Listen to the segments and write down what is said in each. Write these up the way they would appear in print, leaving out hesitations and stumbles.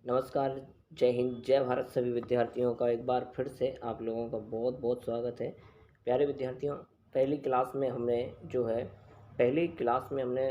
नमस्कार, जय हिंद, जय भारत सभी विद्यार्थियों का एक बार फिर से आप लोगों का बहुत बहुत स्वागत है। प्यारे विद्यार्थियों, पहली क्लास में हमने जो है पहली क्लास में हमने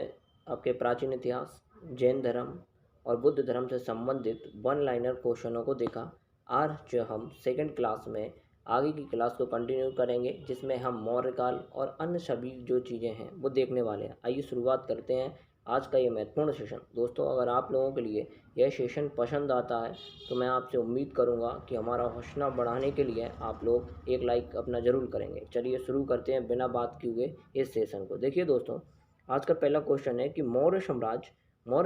आपके प्राचीन इतिहास, जैन धर्म और बुद्ध धर्म से संबंधित वन लाइनर क्वेश्चनों को देखा। आज जो हम सेकंड क्लास में आगे की क्लास को कंटिन्यू करेंगे, जिसमें हम मौर्यकाल और अन्य सभी जो चीज़ें हैं वो देखने वाले हैं। आइए शुरुआत करते हैं आज का ये महत्वपूर्ण सेशन। दोस्तों, अगर आप लोगों के लिए यह सेशन पसंद आता है तो मैं आपसे उम्मीद करूंगा कि हमारा हौसला बढ़ाने के लिए आप लोग एक लाइक अपना ज़रूर करेंगे। चलिए शुरू करते हैं बिना बात किए हुए इस सेशन को। देखिए दोस्तों, आज का पहला क्वेश्चन है कि मौर्य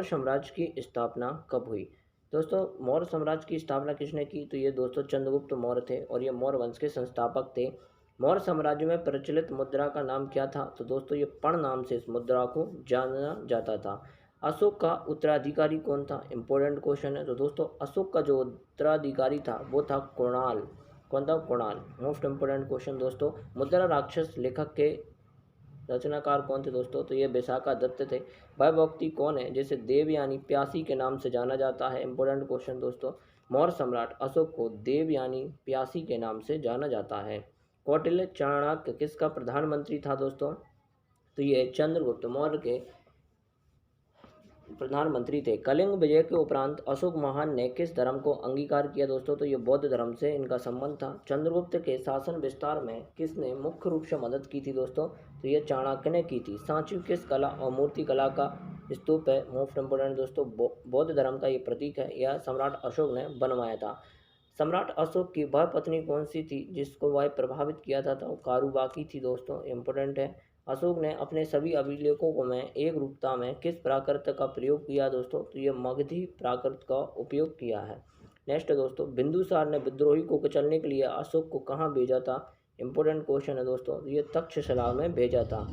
साम्राज्य की स्थापना कब हुई। दोस्तों, मौर्य साम्राज्य की स्थापना किसने की? तो ये दोस्तों चंद्रगुप्त मौर्य थे और ये मौर्य वंश के संस्थापक थे। मौर्य साम्राज्य में प्रचलित मुद्रा का नाम क्या था? तो दोस्तों ये पण नाम से इस मुद्रा को जाना जाता था। अशोक का उत्तराधिकारी कौन था? इंपॉर्टेंट क्वेश्चन है। तो दोस्तों अशोक का जो उत्तराधिकारी था वो था कुणाल। कौन था? कुणाल। मोस्ट इंपोर्टेंट क्वेश्चन दोस्तों, मुद्रा राक्षस लेखक के रचनाकार कौन थे दोस्तों? तो ये विशाखा दत्त थे। वह व्यक्ति कौन है जिसे देवयानी प्यासी के नाम से जाना जाता है? इंपॉर्टेंट क्वेश्चन दोस्तों, मौर्य सम्राट अशोक को देवयानी प्यासी के नाम से जाना जाता है। कौटिल्य चाणक्य किसका प्रधानमंत्री था दोस्तों? तो ये चंद्रगुप्त मौर्य के प्रधानमंत्री थे। कलिंग विजय के उपरांत अशोक महान ने किस धर्म को अंगीकार किया दोस्तों? तो ये बौद्ध धर्म से इनका संबंध था। चंद्रगुप्त के शासन विस्तार में किसने मुख्य रूप से मदद की थी दोस्तों? तो ये चाणक्य ने की थी। सांची किस कला और मूर्ति कला का स्तूप है? मोस्ट इंपोर्टेंट दोस्तों, बौद्ध धर्म का ये प्रतीक है। यह सम्राट अशोक ने बनवाया था। सम्राट अशोक की वह पत्नी कौन सी थी जिसको वह प्रभावित किया था? तो कारुबाकी थी दोस्तों। इंपोर्टेंट है। अशोक ने अपने सभी अभिलेखों में एक रूपता में किस प्राकृत का प्रयोग किया दोस्तों? तो ये मगधी प्राकृत का उपयोग किया है। नेक्स्ट दोस्तों, बिंदुसार ने विद्रोही को कुचलने के लिए अशोक को कहाँ भेजा था? इंपोर्टेंट क्वेश्चन है दोस्तों, ये तक्षशिला में भेजा था।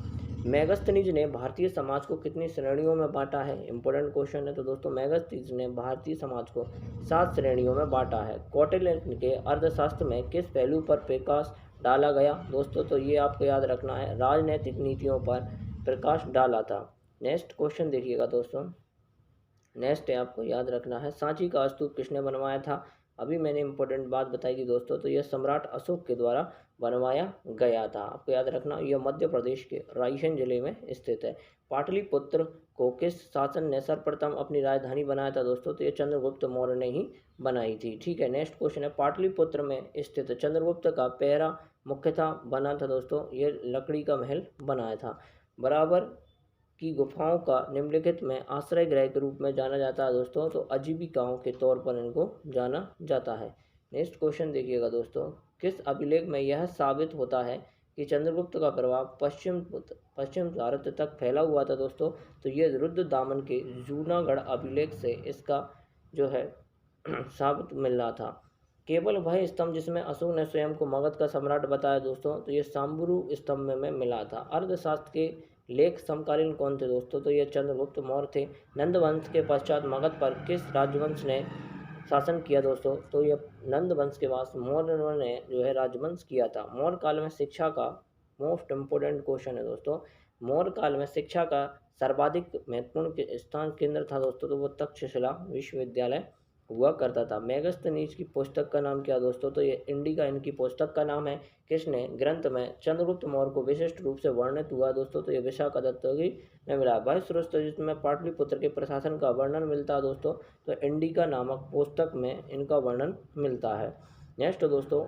मेगस्थनीज ने भारतीय समाज को कितनी श्रेणियों में बांटा है? इंपोर्टेंट क्वेश्चन है। तो दोस्तों मेगस्थनीज ने भारतीय समाज को 7 श्रेणियों में बांटा है। कौटिल्य के अर्थशास्त्र में किस पहलू पर प्रकाश डाला गया दोस्तों? तो ये आपको याद रखना है, राजनैतिक नीतियों पर प्रकाश डाला था। नेक्स्ट क्वेश्चन देखिएगा दोस्तों, नेक्स्ट है आपको याद रखना है, सांची का स्तूप किसने बनवाया था? अभी मैंने इंपॉर्टेंट बात बताई थी दोस्तों, तो यह सम्राट अशोक के द्वारा बनवाया गया था। आपको याद रखना, यह मध्य प्रदेश के रायसेन जिले में स्थित है। पाटलिपुत्र को किस शासन ने सर्वप्रथम अपनी राजधानी बनाया था दोस्तों? तो ये चंद्रगुप्त मौर्य ने ही बनाई थी। ठीक है, नेक्स्ट क्वेश्चन है, पाटलिपुत्र में स्थित चंद्रगुप्त का पहरा मुख्यतः बना था दोस्तों, ये लकड़ी का महल बनाया था। बराबर की गुफाओं का निम्नलिखित में आश्रय गृह के रूप में जाना जाता है दोस्तों, तो आजीविकाओं के तौर पर इनको जाना जाता है। नेक्स्ट क्वेश्चन देखिएगा दोस्तों, किस अभिलेख में यह साबित होता है कि चंद्रगुप्त का प्रभाव पश्चिम भारत तक फैला हुआ था दोस्तों? तो ये रुद्रदामन के जूनागढ़ अभिलेख से इसका जो है साबित मिल रहा था। केवल वह स्तंभ जिसमें अशोक ने स्वयं को मगध का सम्राट बताया दोस्तों, तो ये सांबुरु स्तंभ में मिला था। अर्थशास्त्र के लेख समकालीन कौन थे दोस्तों? तो ये चंद्रगुप्त मौर्य थे। नंद वंश के पश्चात मगध पर किस राजवंश ने शासन किया दोस्तों? तो ये नंद वंश के पास मौर्य ने जो है राजवंश किया था। मौर्य काल में शिक्षा का मोस्ट इम्पोर्टेंट क्वेश्चन है दोस्तों, मौर्य काल में शिक्षा का सर्वाधिक महत्वपूर्ण स्थान केंद्र था दोस्तों, तो वो तक्षशिला विश्वविद्यालय हुआ करता था। मेगस्थनीज की पुस्तक का नाम क्या दोस्तों? तो ये इंडिका इनकी पुस्तक का नाम है। किसने ग्रंथ में चंद्रगुप्त मौर्य को विशिष्ट रूप से वर्णित हुआ दोस्तों? तो ये विशाखा दत्त की में मिला। वह जिसमें पाटलिपुत्र के प्रशासन का वर्णन मिलता है दोस्तों, तो इंडिका नामक पुस्तक में इनका वर्णन मिलता है। नेक्स्ट दोस्तों,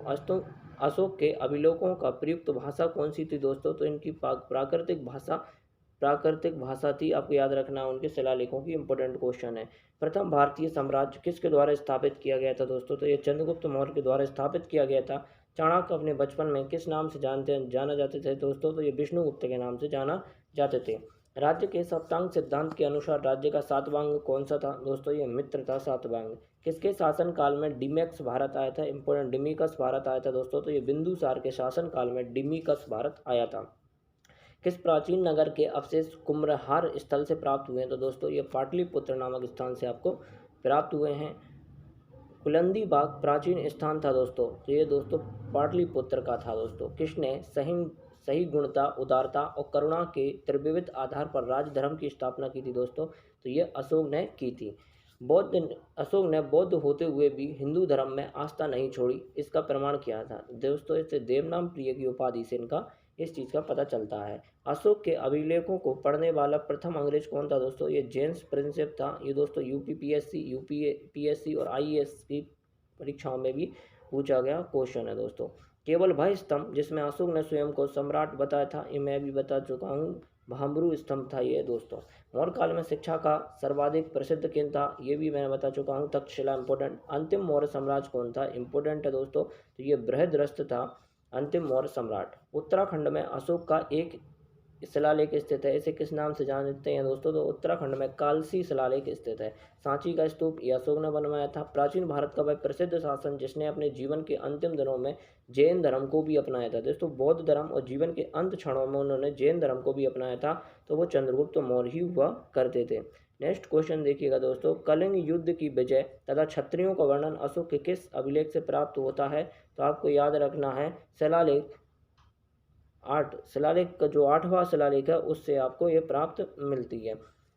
अशोक के अभिलेखों का प्रयुक्त भाषा कौन सी थी दोस्तों? तो इनकी प्राकृतिक भाषा थी। आपको याद रखना है, उनके शिलालेखों की इंपॉर्टेंट क्वेश्चन है। प्रथम भारतीय साम्राज्य किसके द्वारा स्थापित किया गया था दोस्तों? तो ये चंद्रगुप्त मौर्य के द्वारा स्थापित किया गया था। चाणक्य अपने बचपन में किस नाम से जाना जाते थे दोस्तों? तो ये विष्णुगुप्त के नाम से जाना जाते थे। राज्य के सप्तांग सिद्धांत के अनुसार राज्य का सातवांग कौन सा था दोस्तों? ये मित्र था सातवांग। किसके शासन काल में डिमेक्स भारत आया था? इंपोर्टेंट, डिमिकस भारत आया था दोस्तों, तो ये बिंदुसार के शासन काल में डिमिकस भारत आया था। किस प्राचीन नगर के अवशेष कुम्भलहार स्थल से प्राप्त हुए हैं? तो दोस्तों ये पाटलिपुत्र नामक स्थान से आपको प्राप्त हुए हैं। कुलंदी बाग प्राचीन स्थान था दोस्तों, तो ये दोस्तों पाटलिपुत्र का था दोस्तों। किसने सही गुणता, उदारता और करुणा के त्रिविध आधार पर राजधर्म की स्थापना की थी दोस्तों? तो ये अशोक ने की थी। बौद्ध अशोक ने बौद्ध होते हुए भी हिंदू धर्म में आस्था नहीं छोड़ी, इसका प्रमाण क्या था दोस्तों? इससे देवनाम प्रिय की उपाधि से इनका इस चीज़ का पता चलता है। अशोक के अभिलेखों को पढ़ने वाला प्रथम अंग्रेज कौन था दोस्तों? ये जेम्स प्रिंसेप था। ये दोस्तों यूपीपीएससी यूपीपीएससी और आईएएस की परीक्षाओं में भी पूछा गया क्वेश्चन है दोस्तों। केवल वह स्तंभ जिसमें अशोक ने स्वयं को सम्राट बताया था, ये मैं भी बता चुका हूँ, भामरू स्तंभ था ये दोस्तों। मौर्य काल में शिक्षा का सर्वाधिक प्रसिद्ध केंद्र था, ये भी मैंने बता चुका हूँ, तक्षशिला इंपॉर्टेंट। अंतिम मौर्य सम्राट कौन था? इंपॉर्टेंट है दोस्तों, तो ये बृहद्रथ था अंतिम मौर्य सम्राट। उत्तराखंड में अशोक का एक शिलालेख स्थित है, इसे किस नाम से जानते हैं दोस्तों? तो उत्तराखंड में कालसी शिलालेख स्थित है। सांची का स्तूप ये अशोक ने बनवाया था। प्राचीन भारत का वह प्रसिद्ध शासन जिसने अपने जीवन के अंतिम दिनों में जैन धर्म को भी अपनाया था दोस्तों। बौद्ध धर्म और जीवन के अंत क्षणों में उन्होंने जैन धर्म को भी अपनाया था, तो वो चंद्रगुप्त मौर्य ही हुआ करते थे। नेक्स्ट क्वेश्चन देखिएगा दोस्तों, कलिंग युद्ध की विजय तथा क्षत्रियों का वर्णन अशोक के किस अभिलेख से प्राप्त होता है? तो आपको याद रखना है शिलालेख 8, शिलालेख का जो 8वां शिलालेख है उससे आपको ये प्राप्त मिलती है।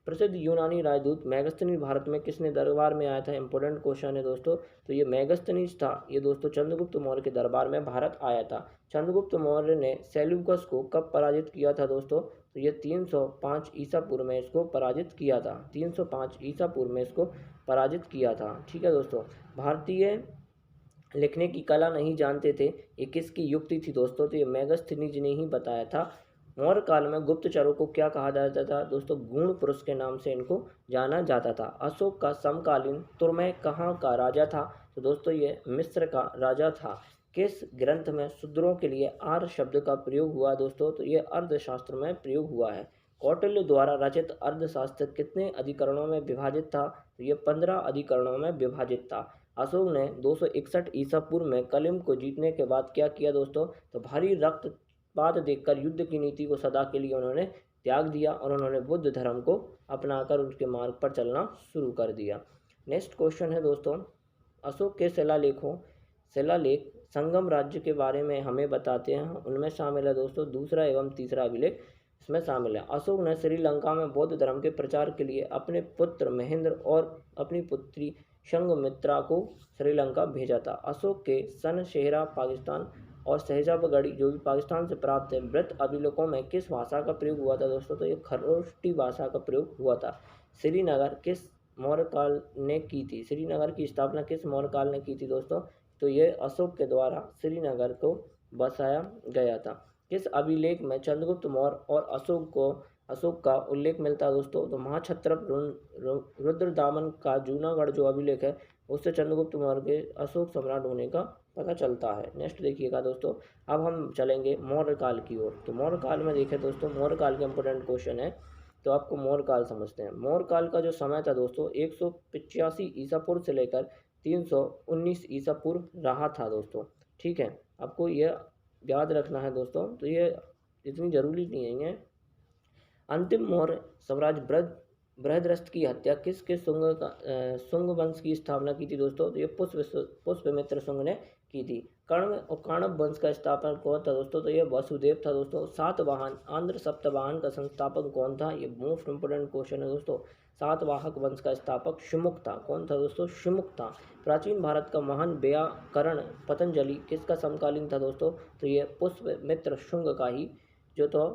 प्रसिद्ध यूनानी राजदूत मेगास्थनीज भारत में किसने दरबार में आया था? इंपॉर्टेंट क्वेश्चन है दोस्तों, तो ये मेगास्थनीज था, ये दोस्तों चंद्रगुप्त मौर्य के दरबार में भारत आया था। चंद्रगुप्त मौर्य ने सेल्यूकस को कब पराजित किया था दोस्तों? तो ये 305 ईसा पूर्व में इसको पराजित किया था, 305 ईसा पूर्व में इसको पराजित किया था। ठीक है दोस्तों, भारतीय लिखने की कला नहीं जानते थे, ये किसकी युक्ति थी दोस्तों? तो ये मेगास्थनीज ने ही बताया था। मौर्य काल में गुप्तचरों को क्या कहा जाता था दोस्तों? गूढ़ पुरुष के नाम से इनको जाना जाता था। अशोक का समकालीन तुर्मै कहाँ का राजा था? तो दोस्तों ये मिस्र का राजा था। किस ग्रंथ में शूद्रों के लिए आर्य शब्द का प्रयोग हुआ दोस्तों? तो ये अर्थशास्त्र में प्रयोग हुआ है। कौटिल्य द्वारा रचित अर्थशास्त्र कितने अधिकरणों में विभाजित था? तो ये 15 अधिकरणों में विभाजित था। अशोक ने 261 ईसा पूर्व में कलिंग को जीतने के बाद क्या किया दोस्तों? तो भारी रक्तपात देखकर युद्ध की नीति को सदा के लिए उन्होंने त्याग दिया और उन्होंने बुद्ध धर्म को अपनाकर उनके मार्ग पर चलना शुरू कर दिया। नेक्स्ट क्वेश्चन है दोस्तों, अशोक के शिलालेख संगम राज्य के बारे में हमें बताते हैं, उनमें शामिल है दोस्तों दूसरा एवं तीसरा अभिलेख इसमें शामिल है। अशोक ने श्रीलंका में बौद्ध धर्म के प्रचार के लिए अपने पुत्र महेंद्र और अपनी पुत्री संघमित्रा को श्रीलंका भेजा था। अशोक के सनशेहरा पाकिस्तान और शहजादगढ़ी जो भी पाकिस्तान से प्राप्त है मृत अभिलेखों में किस भाषा का प्रयोग हुआ था दोस्तों? तो ये खरोष्टी भाषा का प्रयोग हुआ था। श्रीनगर किस मौर्य काल ने की थी? श्रीनगर की स्थापना किस मौर्य काल ने की थी दोस्तों? तो ये अशोक के द्वारा श्रीनगर को बसाया गया था। किस अभिलेख में चंद्रगुप्त मौर्य और अशोक का उल्लेख मिलता है दोस्तों? तो महाक्षत्रप रुद्रदामन का जूनागढ़ जो अभिलेख है उससे चंद्रगुप्त मौर्य के अशोक सम्राट होने का पता चलता है। नेक्स्ट देखिएगा दोस्तों, अब हम चलेंगे मौर्य काल की ओर। तो मौर्य काल में देखें दोस्तों, मौर्य काल के इंपोर्टेंट क्वेश्चन है, तो आपको मौर्य काल समझते हैं। मौर्य काल का जो समय था दोस्तों 185 ईसा पूर्व से लेकर 319 ईसा पूर्व रहा था दोस्तों। ठीक है, आपको यह याद रखना है दोस्तों, तो ये इतनी जरूरी नहीं है। अंतिम मौर्य साम्राज्य बृहद्रथ की हत्या किसके शुंग वंश की स्थापना की थी दोस्तों? तो ये पुष्यमित्र शुंग ने की थी। कर्ण और काणव वंश का स्थापक कौन था दोस्तों? तो ये वसुदेव था दोस्तों। सातवाहन आंध्र सप्तवाहन का संस्थापक कौन था? ये मोस्ट इंपोर्टेंट क्वेश्चन है दोस्तों। सातवाहक वंश का स्थापक शिमुख था। कौन था दोस्तों? शिमुख था। प्राचीन भारत का महान व्याकरण पतंजलि किसका समकालीन था दोस्तों? तो ये पुष्यमित्र शुंग का ही जो तो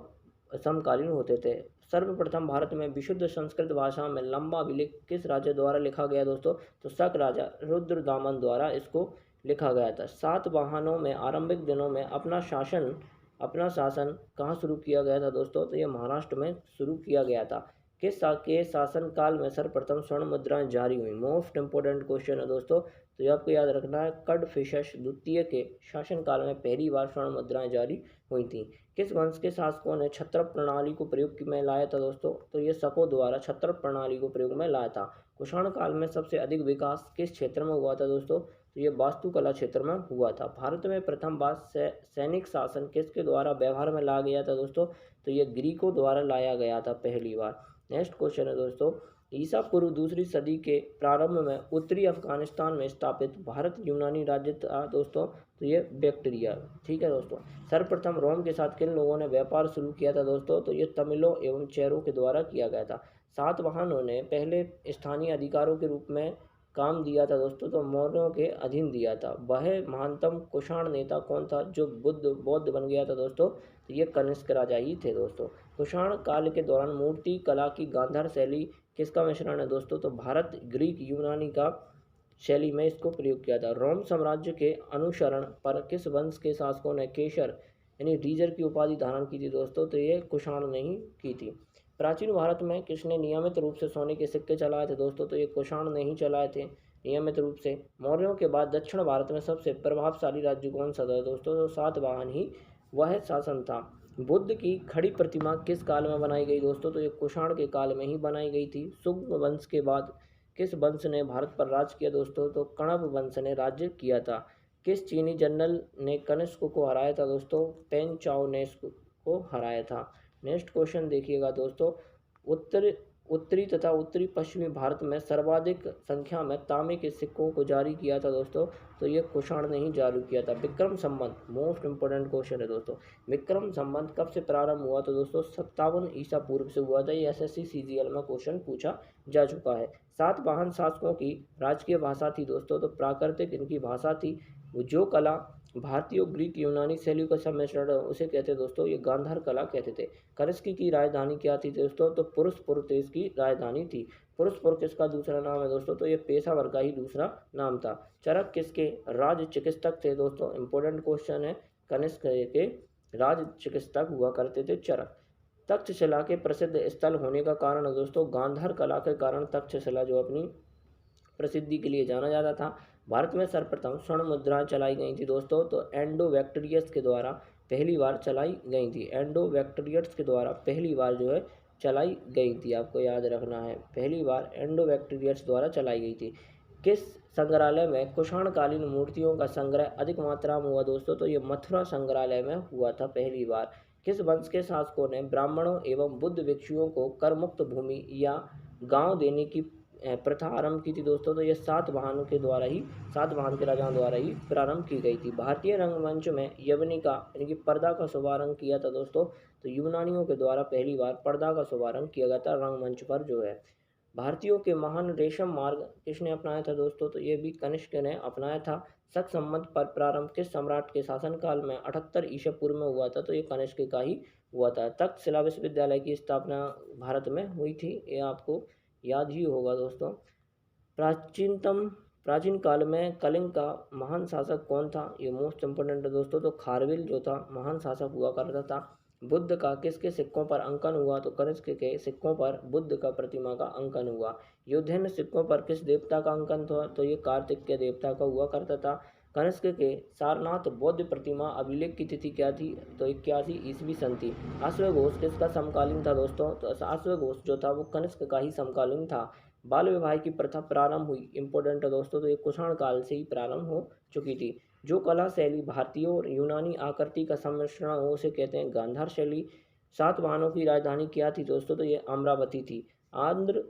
समकालीन होते थे। सर्वप्रथम भारत में विशुद्ध संस्कृत भाषा में लंबा अभिलेख किस राजा द्वारा लिखा गया दोस्तों? तो शक राजा रुद्रदामन द्वारा इसको लिखा गया था। सातवाहनों में आरंभिक दिनों में अपना शासन कहाँ शुरू किया गया था दोस्तों? तो ये महाराष्ट्र में शुरू किया गया था। किस के शासन काल में सर्वप्रथम स्वर्ण मुद्राएं जारी हुई? मोस्ट इंपोर्टेंट क्वेश्चन है दोस्तों, तो ये आपको याद रखना है। कड़फिशस द्वितीय के शासनकाल में पहली बार स्वर्ण मुद्राएं जारी हुई थी। किस वंश के शासकों ने छत्रप प्रणाली को प्रयोग में लाया था दोस्तों? तो ये शकों द्वारा छत्रप प्रणाली को प्रयोग में लाया था। कुषाण काल में सबसे अधिक विकास किस क्षेत्र में हुआ था दोस्तों? तो ये वास्तुकला क्षेत्र में हुआ था। भारत में प्रथम बार सैनिक शासन किसके द्वारा व्यवहार में लाया गया था दोस्तों? तो ये ग्रीकों द्वारा लाया गया था पहली बार। नेक्स्ट क्वेश्चन है दोस्तों, ईसा पूर्व दूसरी सदी के प्रारंभ में उत्तरी अफगानिस्तान में स्थापित भारत यूनानी राज्य था दोस्तों? तो ये बैक्टीरिया। ठीक है दोस्तों, सर्वप्रथम रोम के साथ किन लोगों ने व्यापार शुरू किया था दोस्तों? तो ये तमिलों एवं चेरों के द्वारा किया गया था। सातवाहनों ने पहले स्थानीय अधिकारों के रूप में काम दिया था दोस्तों, तो मौर्यों के अधीन दिया था। वह महानतम कुषाण नेता कौन था जो बुद्ध बौद्ध बन गया था दोस्तों, तो ये कनिष्क राजा ही थे दोस्तों। कुषाण काल के दौरान मूर्ति कला की गांधार शैली किसका मिश्रण है दोस्तों, तो भारत ग्रीक यूनानी का शैली में इसको प्रयोग किया था। रोम साम्राज्य के अनुसरण पर किस वंश के शासकों ने केशर यानी रीजर की उपाधि धारण की थी दोस्तों, तो ये कुषाण ने ही की थी। प्राचीन भारत में किसने नियमित रूप से सोने के सिक्के चलाए थे दोस्तों, तो ये कुषाण ने ही चलाए थे नियमित रूप से। मौर्यों के बाद दक्षिण भारत में सबसे प्रभावशाली राज्य कौन सा था दोस्तों, तो सातवाहन ही वह शासन था। बुद्ध की खड़ी प्रतिमा किस काल में बनाई गई दोस्तों, तो ये कुषाण के काल में ही बनाई गई थी। शुंग वंश के बाद किस वंश ने भारत पर राज किया दोस्तों, तो कणव वंश ने राज्य किया था। किस चीनी जनरल ने कनिष्क को हराया था दोस्तों, पेन चाओ ने इसको हराया था। नेक्स्ट क्वेश्चन देखिएगा दोस्तों, उत्तरी तथा उत्तरी पश्चिमी भारत में सर्वाधिक संख्या में तांबे के सिक्कों को जारी किया था दोस्तों, तो ये कुषाण ने ही जारी किया था। Vikram Samvat most important question है दोस्तों। विक्रम संवत कब से प्रारंभ हुआ तो दोस्तों 57 ईसा पूर्व से हुआ था। ये SSC CGL में क्वेश्चन पूछा जा चुका है। सातवाहन शासकों की राजकीय भाषा थी दोस्तों, तो प्राकृतिक इनकी भाषा थी। जो कला भारतीय और ग्रीक यूनानी शैलियों का सम्मिश्रण उसे कहते दोस्तों, ये गांधार कला कहते थे। कनिष्क की राजधानी क्या थी दोस्तों, तो पुरुषपुर देश की राजधानी थी। पुरुषपुर किसका दूसरा नाम है दोस्तों, तो ये पेशावर का ही दूसरा नाम था। चरक किसके राज चिकित्सक थे दोस्तों, इंपॉर्टेंट क्वेश्चन है। कनिष्क के राज चिकित्सक हुआ करते थे चरक। तक्षशिला के प्रसिद्ध स्थल होने का कारण है दोस्तों, गांधार कला के कारण तक्षशिला जो अपनी प्रसिद्धि के लिए जाना जाता था। भारत में सर्वप्रथम स्वर्ण मुद्राएं चलाई गई थी दोस्तों, तो एंडोबैक्टीरियस के द्वारा पहली बार चलाई गई थी। एंडोबैक्टीरियस के द्वारा पहली बार जो है चलाई गई थी, आपको याद रखना है, पहली बार एंडोबैक्टीरियस द्वारा चलाई गई थी। किस संग्रहालय में कुषाणकालीन मूर्तियों का संग्रह अधिक मात्रा में हुआ दोस्तों, तो ये मथुरा संग्रहालय में हुआ था पहली बार। किस वंश के शासकों ने ब्राह्मणों एवं बुद्ध भिक्षुओं को कर मुक्त भूमि या गांव देने की प्रथा आरंभ की थी दोस्तों, तो ये सातवाहनों के द्वारा ही, सातवाहन के राजाओं द्वारा ही प्रारंभ की गई थी। भारतीय रंगमंच में यवनिका यानी कि पर्दा का शुभारंभ किया था दोस्तों, तो यूनानियों के द्वारा पहली बार पर्दा का शुभारंभ किया गया था रंगमंच पर जो है। भारतीयों के महान रेशम मार्ग किसने अपनाया था दोस्तों, तो ये भी कनिष्क ने अपनाया था। शक संवत पर प्रारंभ किस सम्राट के शासनकाल में 78 ईसा पूर्व में हुआ था, तो ये कनिष्क का ही हुआ था। तक्षशिला विश्वविद्यालय की स्थापना भारत में हुई थी, ये आपको याद ही होगा दोस्तों। प्राचीन काल में कलिंग का महान शासक कौन था, ये मोस्ट इंपोर्टेंट है दोस्तों, तो खारवेल जो था महान शासक हुआ करता था। बुद्ध का किसके सिक्कों पर अंकन हुआ, तो कनिष्क के सिक्कों पर बुद्ध का प्रतिमा का अंकन हुआ। युद्धन सिक्कों पर किस देवता का अंकन था, तो ये कार्तिक के देवता का हुआ करता था। कनिष्क के सारनाथ बौद्ध प्रतिमा अभिलेख की तिथि क्या थी, तो 81 ईस्वी सन थी। अश्वघोष किसका समकालीन था दोस्तों, तो अश्वघोष जो था वो कनिष्क का ही समकालीन था। बाल विवाह की प्रथा प्रारंभ हुई, इंपॉर्टेंट है दोस्तों, तो ये कुषाण काल से ही प्रारंभ हो चुकी थी। जो कला शैली भारतीय और यूनानी आकृति का सम्मिश्रण हो उसे कहते हैं गांधार शैली। सातवाहनों की राजधानी क्या थी दोस्तों, तो ये अमरावती थी। आंध्र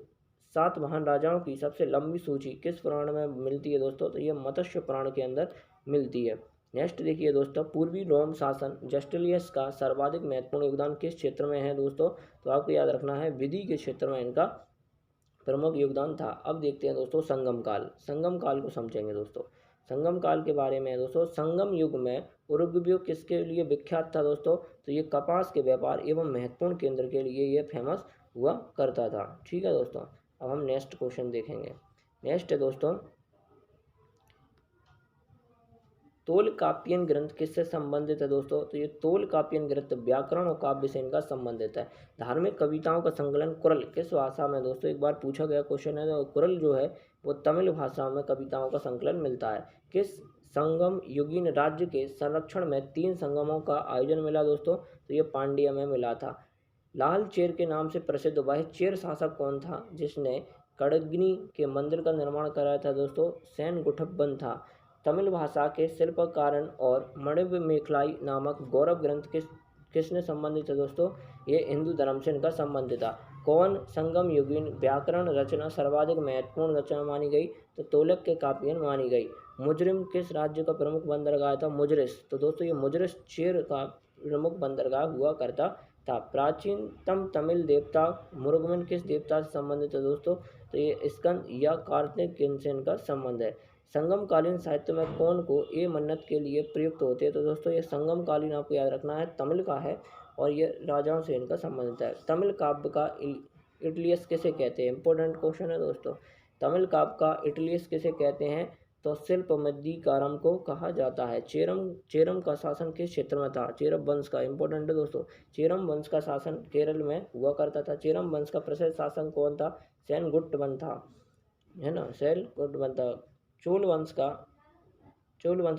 सातवाहन राजाओं की सबसे लंबी सूची किस पुराण में मिलती है दोस्तों, तो ये मत्स्य पुराण के अंदर मिलती है। नेक्स्ट देखिए दोस्तों, पूर्वी रोम शासन जस्टिलियस का सर्वाधिक महत्वपूर्ण योगदान किस क्षेत्र में है दोस्तों, तो आपको याद रखना है विधि के क्षेत्र में इनका प्रमुख योगदान था। अब देखते हैं दोस्तों संगम काल, संगम काल को समझेंगे दोस्तों। संगम काल के बारे में दोस्तों, संगम युग में उरुग्वे किसके लिए विख्यात था दोस्तों, तो ये कपास के व्यापार एवं महत्वपूर्ण केंद्र के लिए ये फेमस हुआ करता था। ठीक है दोस्तों, अब हम नेक्स्ट क्वेश्चन देखेंगे। नेक्स्ट है दोस्तों, तोलकाप्पियन ग्रंथ किससे संबंधित है दोस्तों, तो ये तोलकाप्पियन ग्रंथ व्याकरण और काव्य से इनका संबंधित है। धार्मिक कविताओं का संकलन कुरल किस भाषा में दोस्तों, एक बार पूछा गया क्वेश्चन है, तो कुरल जो है वो तमिल भाषा में कविताओं का संकलन मिलता है। किस संगम युगीन राज्य के संरक्षण में 3 संगमों का आयोजन मिला दोस्तों, तो ये पांड्य में मिला था। लाल चेर के नाम से प्रसिद्ध वह चेर शासक कौन था जिसने कड़गनी के मंदिर का निर्माण कराया था दोस्तों, सेन गुठब्बन था। तमिल भाषा के शिल्पकारण और मणिव मेखलाई नामक गौरव ग्रंथ किसने संबंधित है दोस्तों, ये हिंदू धर्म से इनका संबंध था। कौन संगम युगीन व्याकरण रचना सर्वाधिक महत्वपूर्ण रचना मानी गई, तो तोलक के कापियन मानी गई। मुजरिम किस राज्य का प्रमुख बंदरगाह था, मुजरिस, तो दोस्तों ये मुजरिस चेर का प्रमुख बंदरगाह हुआ करता था। प्राचीनतम तमिल देवता मुरुगन किस देवता से संबंधित है दोस्तों? तो ये स्कंद या कार्तिक से इनका संबंध है। संगमकालीन साहित्य में कौन को ए मन्नत के लिए प्रयुक्त होते हैं? तो दोस्तों ये संगमकालीन आपको याद रखना है, तमिल का है और ये राजाओं से इनका संबंधित है। तमिल काव्य का इटलियस किसे कहते हैं? इंपॉर्टेंट क्वेश्चन है दोस्तों। तमिल काव्य का इटलियस किसे कहते हैं? तो शिल्पमध्यकारम को कहा जाता है। चेरम का शासन किस क्षेत्र में था? चेरम वंश का, इंपॉर्टेंट है दोस्तों। चेरम वंश का शासन केरल में हुआ करता था। चेरम वंश का प्रसिद्ध शासक कौन था? सेनगुप्त था, है ना, सेनगुप्त था। चोल वंश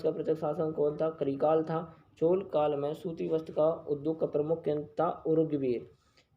का प्रत्यक्ष शासन कौन था? करिकाल था। चोल काल में सूती वस्त्र का उद्योग का प्रमुख केंद्र था उरुग्वेर।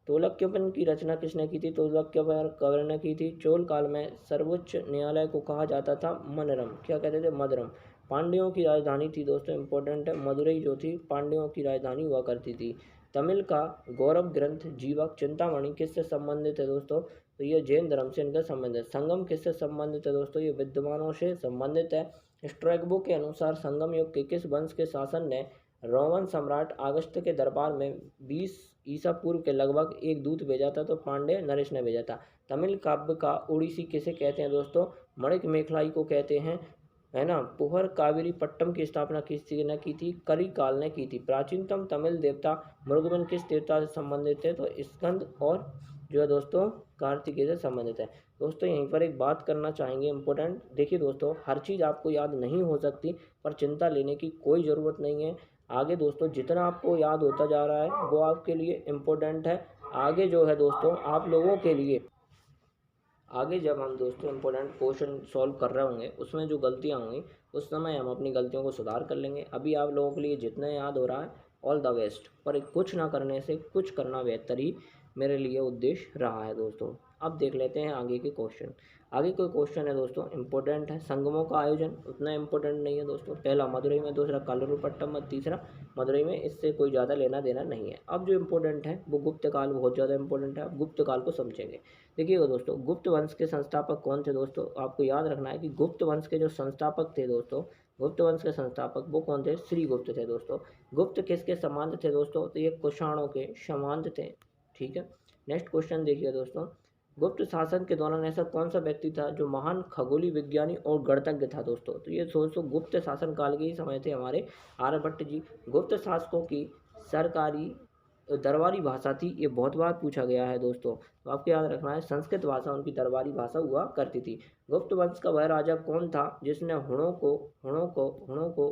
तोलक्यपन की रचना किसने की थी? तोलक्यपन ने की थी। चोल काल में सर्वोच्च न्यायालय को कहा जाता था मनरम, क्या कहते थे? मदरम। पांड्यों की राजधानी थी दोस्तों, इंपॉर्टेंट है, मदुरई जो थी पांड्यों की राजधानी हुआ करती थी। तमिल का गौरव ग्रंथ जीवक चिंतामणि किससे संबंधित है दोस्तों? तो ये जैन धर्म से इनका संबंध है। संगम किससे संबंधित है दोस्तों? ये विद्वानों से संबंधित है। स्ट्रैबो के अनुसार संगम युग के किस वंश के शासन ने रोमन सम्राट अगस्त के दरबार में 20 ईसा पूर्व के लगभग एक दूत भेजा था? तो पांडे नरेश ने भेजा था। तमिल काव्य का ओडिसी किसे कहते हैं दोस्तों? मणिक मेखलाई को कहते हैं, है ना। पुहर कावेरी पट्टम की स्थापना किसी ने की थी? करिकाल ने की थी। प्राचीनतम तमिल देवता मुरुगन किस देवता से संबंधित है? तो स्कंद और जो है दोस्तों कार्तिकेय से संबंधित है। दोस्तों यहीं पर एक बात करना चाहेंगे इंपॉर्टेंट, देखिए दोस्तों हर चीज़ आपको याद नहीं हो सकती, पर चिंता लेने की कोई ज़रूरत नहीं है। आगे दोस्तों जितना आपको याद होता जा रहा है वो आपके लिए इम्पोर्टेंट है। आगे जो है दोस्तों आप लोगों के लिए, आगे जब हम दोस्तों इम्पोर्टेंट क्वेश्चन सॉल्व कर रहे होंगे उसमें जो गलतियाँ होंगी उस समय हम अपनी गलतियों को सुधार कर लेंगे। अभी आप लोगों के लिए जितना याद हो रहा है ऑल द बेस्ट, पर कुछ ना करने से कुछ करना बेहतर ही मेरे लिए उद्देश्य रहा है दोस्तों। अब देख लेते हैं आगे के क्वेश्चन। आगे कोई क्वेश्चन है दोस्तों इंपॉर्टेंट है। संगमों का आयोजन उतना इंपॉर्टेंट नहीं है दोस्तों। पहला मदुरई में, दूसरा कालुरुपट्टम में, तीसरा मदुरई में, इससे कोई ज़्यादा लेना देना नहीं है। अब जो इम्पोर्टेंट है वो गुप्त काल बहुत ज़्यादा इंपॉर्टेंट है। अब गुप्त काल को समझेंगे। देखिएगा दोस्तों गुप्त वंश के संस्थापक कौन थे दोस्तों? आपको याद रखना है कि गुप्त वंश के जो संस्थापक थे दोस्तों, गुप्त वंश के संस्थापक वो कौन थे? श्री गुप्त थे दोस्तों। गुप्त किसके समान थे दोस्तों? तो ये कुषाणों के समान थे, ठीक है। नेक्स्ट क्वेश्चन देखिए दोस्तों, गुप्त शासन के दौरान ऐसा कौन सा व्यक्ति था जो महान खगोलीय विज्ञानी और गणितज्ञ था दोस्तों? तो ये दोस्तों गुप्त शासन काल के ही समय थे हमारे आर्यभट्ट जी। गुप्त शासकों की सरकारी दरबारी भाषा थी, ये बहुत बार पूछा गया है दोस्तों, तो आपको याद रखना है संस्कृत भाषा उनकी दरबारी भाषा हुआ करती थी। गुप्त वंश का वह राजा कौन था जिसने हुणों को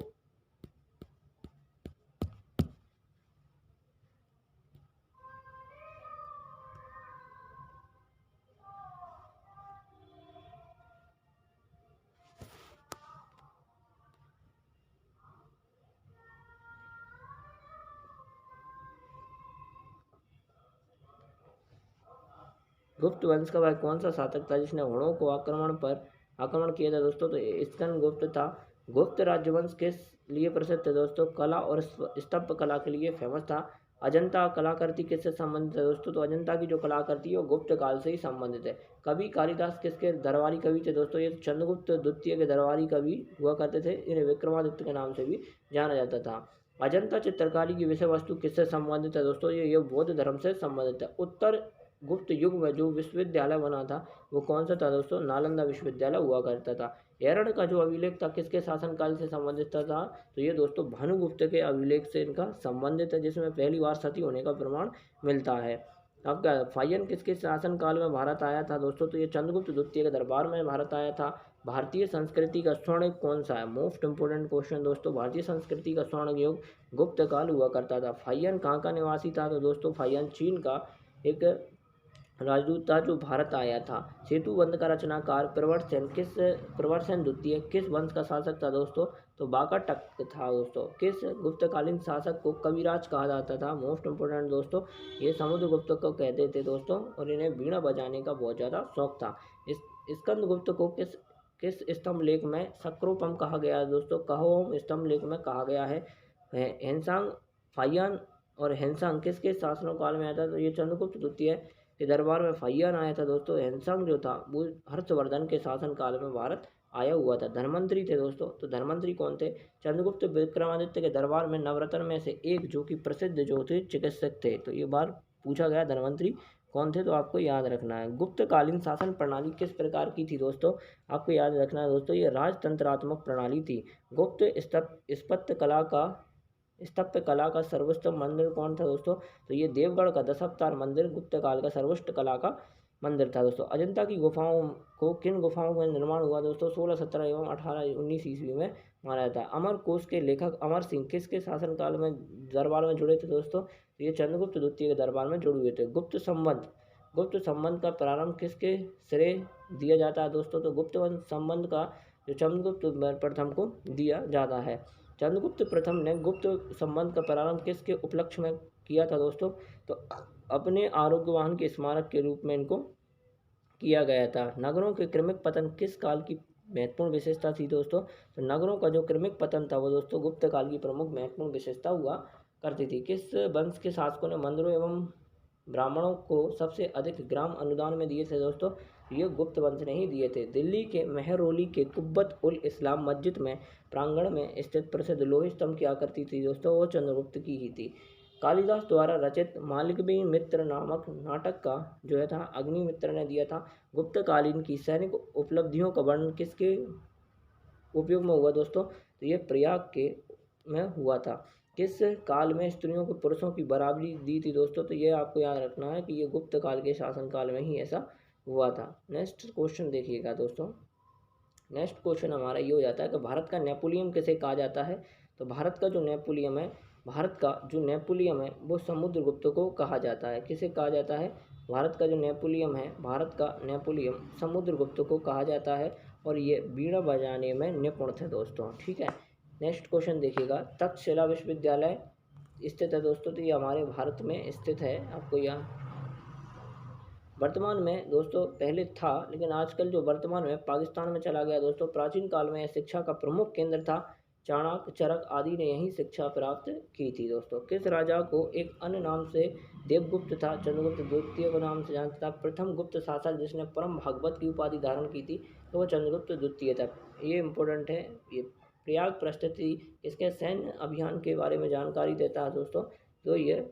गुप्त वंश का वह कौन सा शासक था जिसने हुणों को आक्रमण किया था दोस्तों? तो स्कंद गुप्त था। गुप्त राजवंश किस लिए प्रसिद्ध थे दोस्तों? कला और स्तंभ कला के लिए फेमस था। अजंता कलाकृति किससे संबंधित है दोस्तों? तो अजंता की जो कलाकृति है वो गुप्त काल से ही संबंधित है। कवि कालिदास किसके दरबारी कवि थे दोस्तों? ये चंद्रगुप्त द्वितीय के दरबारी कवि हुआ करते थे, इन्हें विक्रमादित्य के नाम से भी जाना जाता था। अजंता चित्रकारी की विषय वस्तु किससे संबंधित है दोस्तों? ये बौद्ध धर्म से संबंधित है। उत्तर गुप्त युग में जो विश्वविद्यालय बना था वो कौन सा था दोस्तों? नालंदा विश्वविद्यालय हुआ करता था। एरड़ का जो अभिलेख था किसके शासनकाल से संबंधित था? तो ये दोस्तों भानुगुप्त के अभिलेख से इनका संबंधित है, जिसमें पहली बार सती होने का प्रमाण मिलता है। अब क्या फायन किसके शासनकाल में भारत आया था दोस्तों? तो ये चंद्रगुप्त द्वितीय के दरबार में भारत आया था। भारतीय संस्कृति का स्वर्ण युग कौन सा है? मोस्ट इंपोर्टेंट क्वेश्चन दोस्तों, भारतीय संस्कृति का स्वर्ण युग गुप्त काल हुआ करता था। फायन कहाँ का निवासी था? तो दोस्तों फायन चीन का एक राजदूत था जो भारत आया था। सेतु बंध का रचनाकार प्रवरसेन द्वितीय किस वंश का शासक था दोस्तों? तो वाकाटक था दोस्तों। किस गुप्तकालीन शासक को कविराज कहा जाता था? मोस्ट इंपोर्टेंट दोस्तों, ये समुद्रगुप्त को कहते थे दोस्तों, और इन्हें वीणा बजाने का बहुत ज़्यादा शौक था। स्कंदगुप्त को किस स्तंभ लेख में सक्रोपम कहा गया है दोस्तों? कहोम स्तंभ लेख में कहा गया है। हेनसांग फायन और हेनसांग किसके शासनकाल में आया था? तो ये चंद्रगुप्त द्वितीय के दरबार में फहियान आया था दोस्तों। हैनसांग जो था वो हर्षवर्धन के शासनकाल में भारत आया हुआ था। धन्वंतरी थे दोस्तों, तो धन्वंतरी कौन थे? चंद्रगुप्त विक्रमादित्य के दरबार में नवरत्न में से एक जो कि प्रसिद्ध जो थे चिकित्सक थे। तो ये बार पूछा गया धन्वंतरी कौन थे, तो आपको याद रखना है। गुप्तकालीन शासन प्रणाली किस प्रकार की थी दोस्तों? आपको याद रखना है दोस्तों, ये राजतंत्रात्मक प्रणाली थी। गुप्त स्थापत्य कला का सर्वोत्तम मंदिर कौन था दोस्तों? तो ये देवगढ़ का दशावतार मंदिर गुप्त काल का सर्वोच्च कला का मंदिर था दोस्तों। अजंता की गुफाओं को किन गुफाओं का निर्माण हुआ दोस्तों? 16, 17 एवं 18, 19 ईस्वी में माना जाता है। अमर कोश के लेखक अमर सिंह किसके शासनकाल में दरबार में जुड़े थे दोस्तों? तो ये चंद्रगुप्त द्वितीय के दरबार में जुड़े हुए थे। गुप्त संबंध का प्रारंभ किसके श्रेय दिया जाता है दोस्तों? तो गुप्त संबंध का जो चंद्रगुप्त प्रथम को दिया जाता है। चंद्रगुप्त प्रथम ने गुप्त संबंध का प्रारंभ किसके उपलक्ष्य में किया था दोस्तों? तो अपने आरोग्यवान के स्मारक के रूप में इनको किया गया था। नगरों के क्रमिक पतन किस काल की महत्वपूर्ण विशेषता थी दोस्तों? तो नगरों का जो क्रमिक पतन था वो दोस्तों गुप्त काल की प्रमुख महत्वपूर्ण विशेषता हुआ करती थी। किस वंश के शासकों ने मंदिरों एवं ब्राह्मणों को सबसे अधिक ग्राम अनुदान में दिए थे दोस्तों? ये गुप्त वंश ने ही दिए थे। दिल्ली के मेहरौली के कुब्बत उल इस्लाम मस्जिद में प्रांगण में स्थित प्रसिद्ध लोही स्तंभ की आकृति थी दोस्तों, वो चंद्रगुप्त की ही थी। कालिदास द्वारा रचित मालगवी मित्र नामक नाटक का जो है था अग्निमित्र ने दिया था। गुप्तकालीन की सैनिक उपलब्धियों का वर्णन किसके उपयोग में हुआ दोस्तों? तो ये प्रयाग के में हुआ था। किस काल में स्त्रियों को पुरुषों की बराबरी दी थी दोस्तों? तो ये आपको याद रखना है कि ये गुप्त काल के शासन काल में ही ऐसा हुआ था। नेक्स्ट क्वेश्चन देखिएगा दोस्तों। नेक्स्ट क्वेश्चन हमारा ये हो जाता है कि भारत का नेपोलियन किसे कहा जाता है? तो भारत का जो नेपोलियन है वो समुद्रगुप्त को कहा जाता है। किसे कहा जाता है? भारत का जो नेपोलियन समुद्रगुप्त को कहा जाता है और ये बीड़ा बजाने में निपुण थे दोस्तों। ठीक है, नेक्स्ट क्वेश्चन देखिएगा। तक्षशिला विश्वविद्यालय स्थित है दोस्तों, तो ये हमारे भारत में स्थित है। आपको यहाँ वर्तमान में दोस्तों पहले था, लेकिन आजकल जो वर्तमान में पाकिस्तान में चला गया दोस्तों। प्राचीन काल में यह शिक्षा का प्रमुख केंद्र था। चाणक्य, चरक आदि ने यहीं शिक्षा प्राप्त की थी दोस्तों। किस राजा को एक अन्य नाम से देवगुप्त था चंद्रगुप्त द्वितीय को नाम से जानता था? प्रथम गुप्त शासक जिसने परम भागवत की उपाधि धारण की थी तो वह चंद्रगुप्त द्वितीय था। ये इंपॉर्टेंट है। ये प्रयाग प्रस्तुति इसके सैन्य अभियान के बारे में जानकारी देता है दोस्तों। तो ये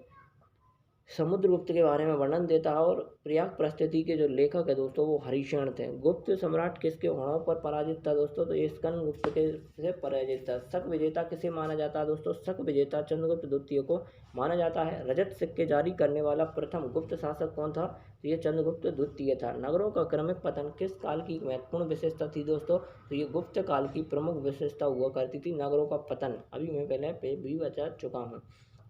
समुद्रगुप्त के बारे में वर्णन देता है और प्रयाग प्रस्तुति के जो लेखक है दोस्तों वो हरिशरण थे। गुप्त सम्राट किसके हणों पर पराजित था दोस्तों? तो ये स्कंदगुप्त के से पराजित था। शक विजेता किसे माना जाता है दोस्तों? शक विजेता चंद्रगुप्त द्वितीय को माना जाता है। रजत सिक्के जारी करने वाला प्रथम गुप्त शासक कौन था? तो ये चंद्रगुप्त द्वितीय था। नगरों का क्रमिक पतन किस काल की महत्वपूर्ण विशेषता थी दोस्तों? तो ये गुप्त काल की प्रमुख विशेषता हुआ करती थी, नगरों का पतन। अभी मैं पहले पे भी बता चुका हूँ।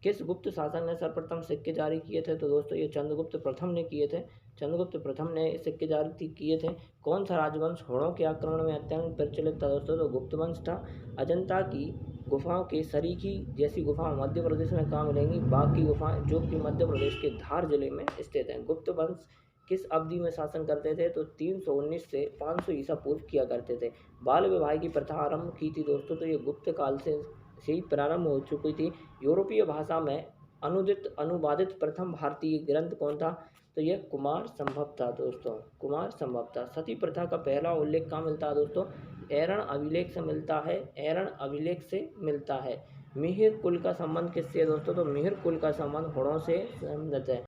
किस गुप्त शासक ने सर्वप्रथम सिक्के जारी किए थे? तो दोस्तों ये चंद्रगुप्त प्रथम ने किए थे। चंद्रगुप्त प्रथम ने सिक्के जारी किए थे। कौन सा राजवंश हणों के आक्रमण में अत्यंत प्रचलित था दोस्तों? तो गुप्त वंश था। अजंता की गुफाओं के सरीखी जैसी गुफाएं मध्य प्रदेश में कहाँ मिलेंगी? बाघ की गुफाएं, जो कि मध्य प्रदेश के धार जिले में स्थित हैं। गुप्त वंश किस अवधि में शासन करते थे? तो 319 से 500 ईसा पूर्व किया करते थे। बाल विवाह की प्रथा आरंभ की थी दोस्तों, तो ये गुप्त काल से ही प्रारंभ हो चुकी थी। यूरोपीय भाषा में अनुवादित प्रथम भारतीय ग्रंथ कौन था? तो यह कुमार संभव था दोस्तों, कुमार संभव था। सती प्रथा का पहला उल्लेख कहाँ मिलता है दोस्तों? एरण अभिलेख से मिलता है। मिहिर कुल का संबंध किससे है दोस्तों? तो मिहिर कुल का संबंध हणों से संबंधित है।